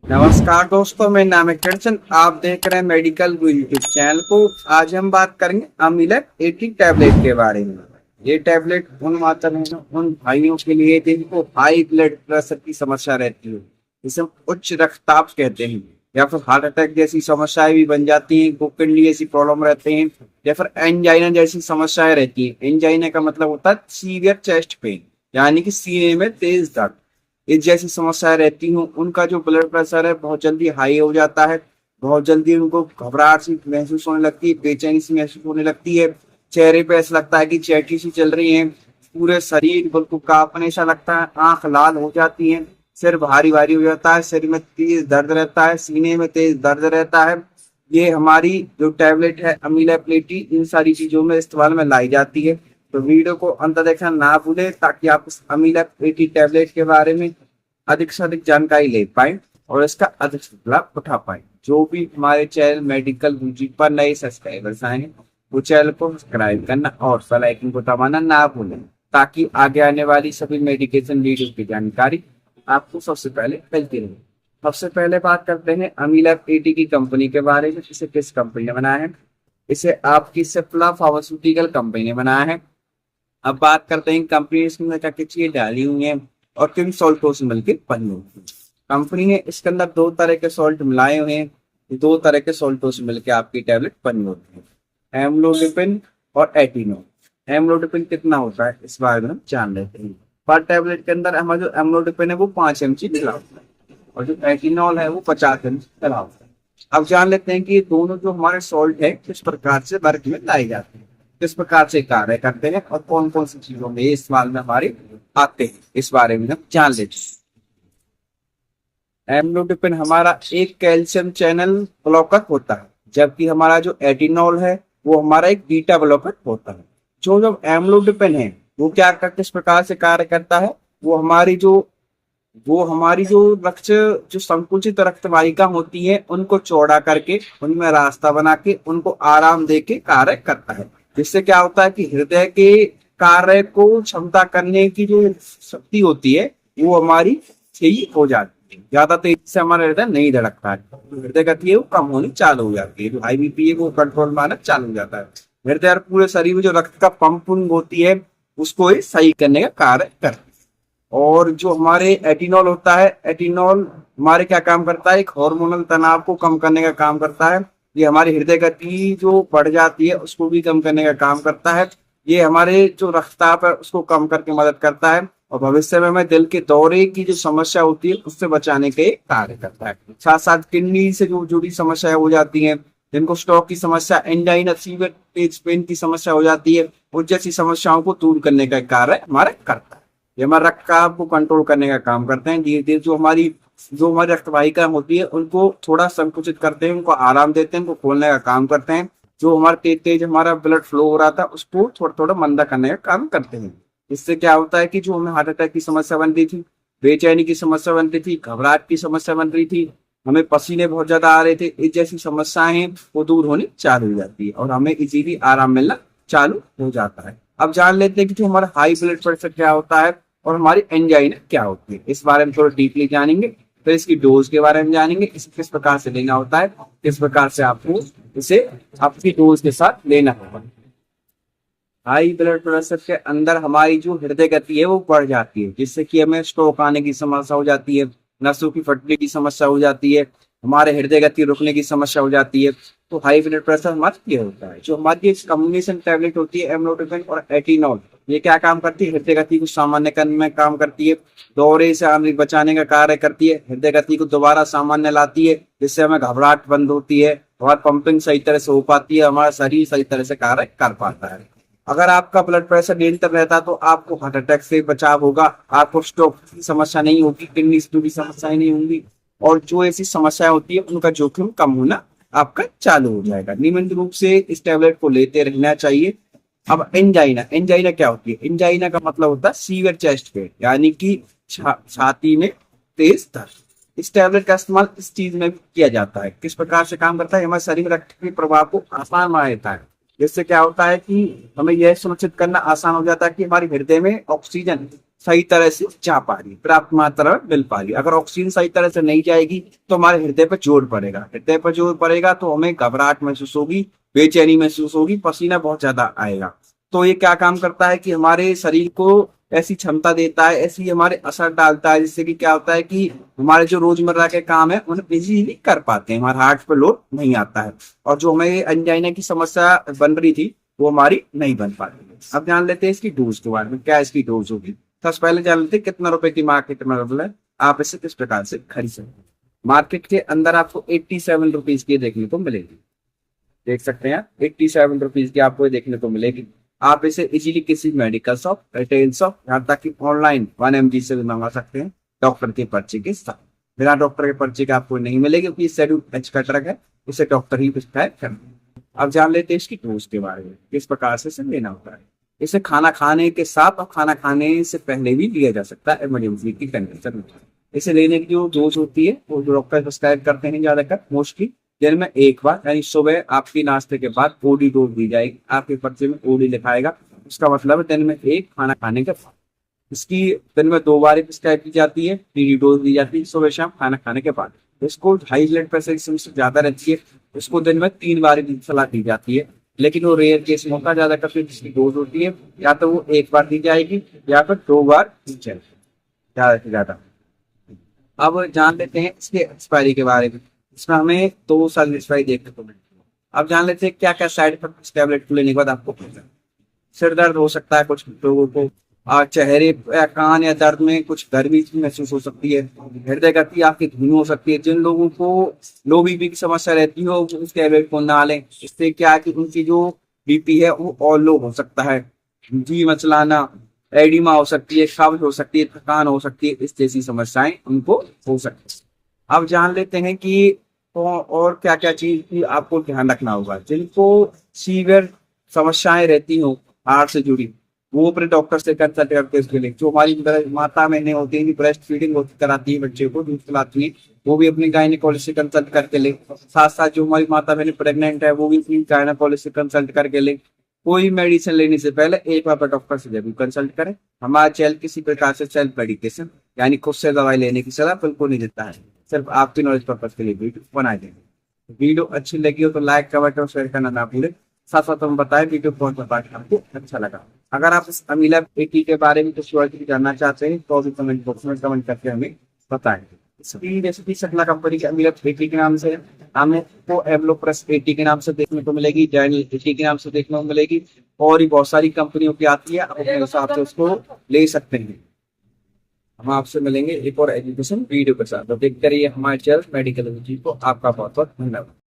नमस्कार दोस्तों, मेरा नाम है कृष्ण। आप देख रहे हैं मेडिकल गुरु यूट्यूब चैनल को। आज हम बात करेंगे अमीलक 80 टैबलेट के बारे में। ये टैबलेट उन माता बहनों, उन भाइयों के लिए जिनको हाई ब्लड प्रेशर की समस्या रहती है, जिसे हम उच्च रक्तचाप कहते हैं, या फिर हार्ट अटैक जैसी समस्याएं भी बन जाती हैं, किडनी जैसी प्रॉब्लम रहते हैं, या फिर एंजाइना जैसी समस्याएं रहती हैं। एंजाइना का मतलब होता है सीवियर चेस्ट पेन, यानी कि सीने में तेज दर्द। इस जैसी समस्याएं रहती हूँ, उनका जो ब्लड प्रेशर है बहुत जल्दी हाई हो जाता है। बहुत जल्दी उनको घबराहट सी महसूस होने लगती है, बेचैनी सी महसूस होने लगती है। चेहरे पे ऐसा लगता है कि चैटी सी चल रही है। पूरे शरीर बिल्कुल कांपने सा लगता है, आंख लाल हो जाती है, सिर भारी भारी हो जाता है, सिर में तेज दर्द रहता है, सीने में तेज दर्द रहता है। ये हमारी जो टैबलेट है अमीला प्लेटी, इन सारी चीजों में इस्तेमाल में लाई जाती है। तो वीडियो को अंत देखना ना भूलें, ताकि आप इस अमीला प्लेटी टैबलेट के बारे में अधिक से अधिक जानकारी ले पाए और इसका अधिक से लाभ उठा पाए। जो भी हमारे चैनल मेडिकल गुरुजी पर नए सब्सक्राइबर्स आए हैं, वो चैनल को सब्सक्राइब करना और बेल आइकन को दबाना ना भूलें, ताकि आगे आने वाली सभी मेडिकेशन वीडियो की जानकारी आपको सबसे पहले मिलती रहे। सबसे पहले बात करते हैं अमीला प्लेटी की कंपनी के बारे में। इसे किस कंपनी ने बनाया है? इसे आपकी सिप्ला फार्मास्यूटिकल कंपनी ने बनाया है। अब बात करते हैं कंपनी इसके अंदर क्या क्या चीजें डाली हुई हैं और किन सॉल्टों से मिलकर बनी हुई है। कंपनी ने इसके अंदर दो तरह के सॉल्ट मिलाए हुए हैं। दो तरह के सॉल्टों से मिलकर आपकी टैबलेट बनी होती है, एम्लोडिपिन और एटिनोल। एम्लोडिपिन कितना होता है इस बारे में हम जान लेते हैं। पर टैबलेट के अंदर हमारा जो एम्लोडिपिन है वो 5 mg मिला होता है, और जो एटिनोल है वो 50 mg मिला होता है। अब जान लेते हैं कि ये दोनों जो हमारे सॉल्ट है किस प्रकार से वर्क में लाए जाते हैं, किस प्रकार से कार्य करते हैं, और कौन कौन सी चीजों में इस्तेमाल में हमारे आते हैं। इस बारे में हम जान लेते हैं। एम्लोडिपिन हमारा एक कैल्शियम चैनल ब्लॉकर होता है, जबकि हमारा जो एटिनॉल है वो हमारा एक बीटा ब्लॉकर होता है। जो एम्लोडिपिन है वो क्या किस प्रकार से कार्य करता है? वो हमारी जो रक्त, जो संकुचित रक्त वाहिका होती है उनको चौड़ा करके, उनमें रास्ता बना के, उनको आराम दे के कार्य करता है। जिससे क्या होता है कि हृदय के कार्य को क्षमता करने की जो शक्ति होती है वो हमारी सही हो जाती है। ज्यादा तेजी से हमारा हृदय नहीं धड़कता है, तो हृदय गति है वो कम होनी चालू हो जाती है। जो हाई बीपी है वो कंट्रोल में आना चालू हो जाता है। हृदय और पूरे शरीर में जो रक्त का पंपिंग होती है उसको ये सही करने का कार्य करता है। और जो हमारे एटिनॉल होता है, एटिनॉल हमारे क्या काम करता है? एक हार्मोनल तनाव को कम करने का काम करता है। ये हमारी हृदय गति जो बढ़ जाती है उसको भी कम करने का काम करता है। ये हमारे जो रक्तचाप है उसको कम करके मदद करता है, और भविष्य में हमें दिल के दौरे की जो समस्या होती है उससे बचाने के कार्य करता है। साथ साथ किडनी से जो जुड़ी समस्याएं हो जाती हैं, जिनको स्ट्रोक की समस्या, एंजाइना, सीवियर चेस्ट पेन की समस्या हो जाती है, उस जैसी समस्याओं को दूर करने का कार्य हमारा करता है। ये हमारे रक्तचाप को कंट्रोल करने का काम करते हैं। धीरे धीरे जो हमारी रक्त वाहिका होती है उनको थोड़ा संकुचित करते हैं, उनको आराम देते हैं, उनको खोलने का काम करते हैं। जो हमारा तेज तेज हमारा ब्लड फ्लो हो रहा था उसको थोड़ा थोड़ा मंदा करने का काम करते हैं। इससे क्या होता है कि जो हमें हार्ट अटैक की समस्या बन रही थी, बेचैनी की समस्या बन रही थी, घबराहट की समस्या बन रही थी, हमें पसीने बहुत ज्यादा आ रहे थे, इस जैसी समस्याएं वो दूर होनी चालू हो जाती है और हमें इजीली आराम मिलना चालू हो जाता है। अब जान लेते हैं कि जो हमारा हाई ब्लड प्रेशर क्या होता है और हमारी एंजाइना क्या होती है। इस बारे में थोड़ा डीपली जानेंगे। तो इसकी डोज के बारे में जानेंगे, इसे किस प्रकार से लेना होता है, किस प्रकार से आपको इसे आपकी डोज के साथ लेना होगा। हाई ब्लड प्रेशर के अंदर हमारी जो हृदय गति है वो बढ़ जाती है, जिससे कि हमें स्ट्रोक आने की समस्या हो जाती है, नसों की फटने की समस्या हो जाती है, हमारे हृदय गति रुकने की समस्या हो जाती है। तो हाई ब्लड प्रेशर हमारा ये होता है। जो हमारी कॉम्बिनेशन टैबलेट होती है एम्लोडिपिन और एटिनॉल, ये क्या काम करती है? हृदय गति को सामान्य करने में काम करती है, दौरे से हमें बचाने का कार्य करती है, हृदय गति को दोबारा सामान्य लाती है, जिससे हमें घबराहट बंद होती है, हमारी पंपिंग सही तरह से हो पाती है, हमारा शरीर सही तरह से कार्य कर पाता है। अगर आपका ब्लड प्रेशर नियंत्रण रहता तो आपको हार्ट अटैक से बचाव होगा, आपको स्ट्रोक की समस्या नहीं होगी, किडनी से जुड़ी समस्याएं नहीं होंगी, और जो ऐसी समस्याएं होती है उनका जोखिम कम होना आपका चालू हो जाएगा। नियमित रूप से इस टैबलेट को लेते रहना चाहिए। अब एंजाइना क्या होती है? एंजाइना का मतलब होता है सीवियर चेस्ट पेन, यानी कि छाती में तेज दर्द। इस टैबलेट का इस्तेमाल इस चीज में भी किया जाता है। किस प्रकार से काम करता है? हमारे शरीर में रक्त के प्रभाव को आसान बना देता है, जिससे क्या होता है कि हमें यह सुनिश्चित करना आसान हो जाता है कि हमारी हृदय में ऑक्सीजन सही तरह से जा पा रही है, पर्याप्त मात्रा में मिल पा रही है। अगर ऑक्सीजन सही तरह से नहीं जाएगी तो हमारे हृदय पर जोर पड़ेगा, हृदय पर जोर पड़ेगा तो हमें घबराहट महसूस होगी, बेचैनी महसूस होगी, पसीना बहुत ज्यादा आएगा। तो ये क्या काम करता है कि हमारे शरीर को ऐसी क्षमता देता है, ऐसी हमारे असर डालता है, जिससे कि क्या होता है कि हमारे जो रोजमर्रा के काम है उन्हें इजीली कर पाते हैं, हमारे हार्ट पर लोड नहीं आता है, और जो हमें एंजाइना की समस्या बन रही थी वो हमारी नहीं बन पाती। अब जान लेते हैं इसकी डोज के बारे में, क्या इसकी डोज होगी। सबसे पहले जान लेते हैं कितना रुपए की मार्केट में अवेलेबल है, आप इसे किस प्रकार से खरीद सकते हैं। मार्केट के अंदर आपको 87 रुपीज की देखने को मिलेगी, देख सकते हैं 87 रुपीज की आपको देखने को मिलेगी। आप इसे इजीली किसी मेडिकल शॉप, रिटेल शॉप, यहाँ तक कि ऑनलाइन 1mg से भी मंगा सकते हैं डॉक्टर के पर्चे के साथ। बिना डॉक्टर के पर्चे के आपको नहीं मिलेगी, क्योंकि शेड्यूल एच का ड्रग है, इसे डॉक्टर ही प्रिस्क्राइब करते हैं। अब जान लेते हैं इसकी डोज के बारे में, किस प्रकार से इसे लेना होता है। इसे खाना खाने के साथ और खाना खाने से पहले भी लिया जा सकता है इमरजेंसी की कंडीशन में। इसे लेने की जो डोज होती है वो डॉक्टर प्रिस्क्राइब करते हैं ज्यादातर, मोस्टली दिन में एक बार, यानी सुबह आपकी नाश्ते के बाद ओडी डोज दी जाएगी। आपके पर्चे में ओडी लिखाएगा, उसका मतलब है दिन में एक, खाना खाने के बाद। इसकी दिन में 2 बार प्रिस्क्राइब की जाती है, पीडी डोज दी जाती है सुबह शाम खाना खाने के बाद। इसको हाई ब्लड प्रेशर की समस्या ज्यादा रहती है, इसको दिन में 3 बार की सलाह दी जाती है, लेकिन वो रेयर केस में होता है। ज्यादा करके जिसकी डोज होती है या तो वो 1 बार दी जाएगी या फिर 2 बार दी जाएगी, ज्यादा से ज्यादा। अब जान लेते हैं इसके एक्सपायरी के बारे में। इसमें हमें 2 साल की एक्सपायरी देखने को मिलती है। अब जान लेते हैं क्या क्या साइड इफेक्ट इस टैबलेट को लेने के बाद आपको होता है। सिर दर्द हो सकता है कुछ लोगों को, चेहरे या कान या दर्द में कुछ गर्मी महसूस हो सकती है, हृदय गति आपकी धीमी हो सकती है। जिन लोगों को लो बीपी की समस्या रहती हो वो इस टैबलेट को ना लें, इससे क्या है कि उनकी जो बीपी है वो और लो हो सकता है, जी मचलाना, एडिमा हो सकती है, कब्ज हो सकती है, थकान हो सकती है, इस जैसी समस्याएं उनको हो सकती है। अब जान लेते हैं कि तो और क्या क्या चीज की आपको ध्यान रखना होगा। जिनको सीवियर समस्याएं रहती हो हार्ट से जुड़ी, वो अपने डॉक्टर से कंसल्ट करके उसके लिए। जो हमारी माता बहनें होती हैं, ब्रेस्ट फीडिंग कराती है, बच्चे को दूध पिलाती है, वो भी अपनी गायनेकोलॉजिस्ट से कंसल्ट करके ले। साथ साथ जो हमारी माता बहनें प्रेग्नेंट है वो भी अपनी गायनेकोलॉजिस्ट से कंसल्ट करके ले। कोई मेडिसिन लेने से पहले एक बार डॉक्टर से जरूर कंसल्ट करें। हमारा चैनल किसी प्रकार से सेल्फ मेडिकेशन यानी खुद से दवाई लेने की सलाह बिल्कुल नहीं देता है, सिर्फ आपकी नॉलेज पर्पज के लिए वीडियो बनाए देंगे। वीडियो अच्छी लगी हो तो लाइक, कमेंट और शेयर करना ना भूलें। साथ साथ हम बताएं वीडियो कौन सा पार्ट आपको अच्छा लगा। अगर आप इस अमीला 80 के बारे में कुछ और जानना चाहते हैं तो भी कमेंट बॉक्स में कमेंट करके हमें बताएं। सभी रेसिपी सकला कंपनी के अमीला 80 के नाम से हमें तो एवलो प्लस 80 के नाम से देखने को मिलेगी, जैनी 80 के नाम से देखने को मिलेगी, और भी बहुत सारी कंपनियों की आती है, आप अपने हिसाब से उसको ले सकते हैं। हम आपसे मिलेंगे एक और एजुकेशन वीडियो के साथ। तो देखते रहिए हमारे चैनल मेडिकल को। आपका बहुत बहुत धन्यवाद।